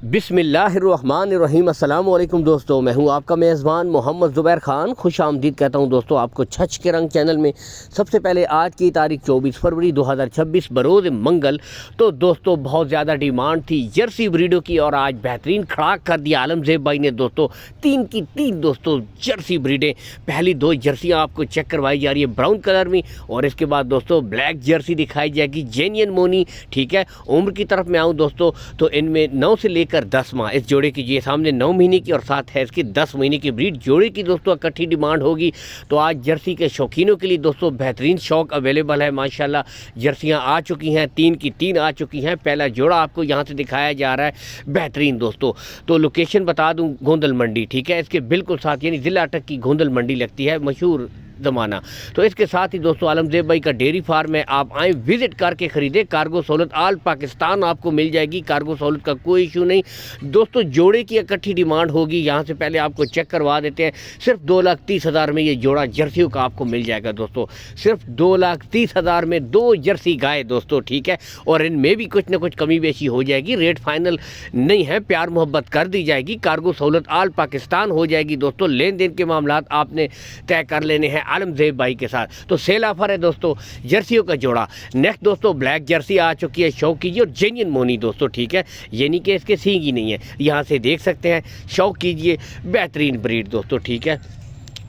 बिस्मिल्लाहिर्रहमानिर्रहीम। अस्सलाम वालेकुम दोस्तों, मैं हूं आपका मेज़बान मोहम्मद ज़ुबैर ख़ान। खुश आमदीद कहता हूं दोस्तों आपको छछ के रंग चैनल में। सबसे पहले आज की तारीख 24 फरवरी 2026 बरोज़ मंगल। तो दोस्तों बहुत ज़्यादा डिमांड थी जर्सी ब्रीडों की और आज बेहतरीन खड़ाक कर दिया आलमज़ेब भाई ने दोस्तों। तीन की तीन दोस्तों जर्सी ब्रीडें। पहली दो जर्सियाँ आपको चेक करवाई जा रही है ब्राउन कलर में, और इसके बाद दोस्तों ब्लैक जर्सी दिखाई जाएगी जेन्यन मोनी। ठीक है, उम्र की तरफ मैं आऊँ दोस्तों तो इनमें 9 से लेकर 10 माह इस जोड़े की, ये सामने 9 महीने की और साथ है इसकी 10 महीने की ब्रीड जोड़े की दोस्तों इकट्ठी डिमांड होगी। तो आज जर्सी के शौकीनों के लिए दोस्तों बेहतरीन शौक अवेलेबल है। माशाल्लाह जर्सियां आ चुकी हैं, तीन की तीन आ चुकी हैं। पहला जोड़ा आपको यहां से दिखाया जा रहा है बेहतरीन दोस्तों। तो लोकेशन बता दूं, गोंदल मंडी। ठीक है, इसके बिल्कुल साथ यानी ज़िला अटक की गोंदल मंडी लगती है, मशहूर ज़माना। तो इसके साथ ही दोस्तों आलमज़ेब भाई का डेयरी फार्म है, आप आएँ विज़िट करके ख़रीदें। कार्गो सहूलत आल पाकिस्तान आपको मिल जाएगी, कार्गो सहूलत का कोई इशू नहीं दोस्तों। जोड़े की इकट्ठी डिमांड होगी, यहाँ से पहले आपको चेक करवा देते हैं। सिर्फ 2,30,000 में ये जोड़ा जर्सियों का आपको मिल जाएगा दोस्तों। सिर्फ 2,30,000 में 2 जर्सी गाय दोस्तों। ठीक है, और इनमें भी कुछ ना कुछ कमी बेशी हो जाएगी, रेट फाइनल नहीं है, प्यार मोहब्बत कर दी जाएगी। कार्गो सहूलत आल पाकिस्तान हो जाएगी दोस्तों। लेन देन के मामला आपने तय कर लेने हैं आलमज़ेब भाई के साथ। तो सेल ऑफर है दोस्तों जर्सियों का जोड़ा। नेक्स्ट दोस्तों ब्लैक जर्सी आ चुकी है, शौक कीजिए, और जेन्युइन मोनी दोस्तों। ठीक है, यानी कि इसके सींग ही नहीं है, यहाँ से देख सकते हैं, शौक कीजिए, बेहतरीन ब्रीड दोस्तों। ठीक है,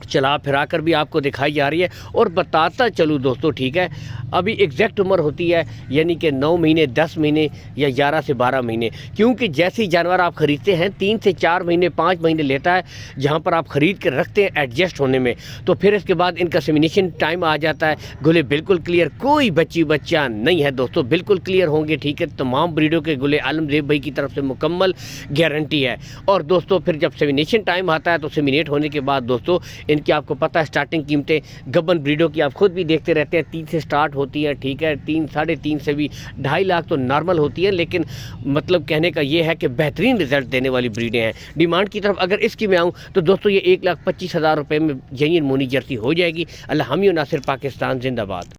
चला फिरा कर भी आपको दिखाई जा रही है और बताता चलूँ दोस्तों। ठीक है, अभी एग्जैक्ट उम्र होती है यानी कि 9 महीने, 10 महीने या 11 से 12 महीने, क्योंकि जैसे ही जानवर आप ख़रीदते हैं 3 से 4 महीने 5 महीने लेता है जहां पर आप ख़रीद के रखते हैं एडजस्ट होने में। तो फिर इसके बाद इनका सेमिनेशन टाइम आ जाता है। गुले बिल्कुल क्लियर, कोई बच्चा नहीं है दोस्तों, बिल्कुल क्लियर होंगे। ठीक है, तमाम ब्रीडों के गुले आलमज़ेब भाई की तरफ से मुकम्मल गारंटी है। और दोस्तों फिर जब सेमिनेशन टाइम आता है तो सेमिनेट होने के बाद दोस्तों इनकी आपको पता है स्टार्टिंग कीमतें गब्बन ब्रीडों की आप खुद भी देखते रहते हैं 3 से स्टार्ट होती है। ठीक है, 3, 3.5 से भी 2.5 लाख तो नॉर्मल होती है, लेकिन मतलब कहने का ये है कि बेहतरीन रिजल्ट देने वाली ब्रीडें हैं। डिमांड की तरफ अगर इसकी मैं आऊँ तो दोस्तों ये 1,25,000 रुपये में जेन्युइन मोनी जर्सी हो जाएगी। अल्लाह हामी नासिर पाकिस्तान जिंदाबाद।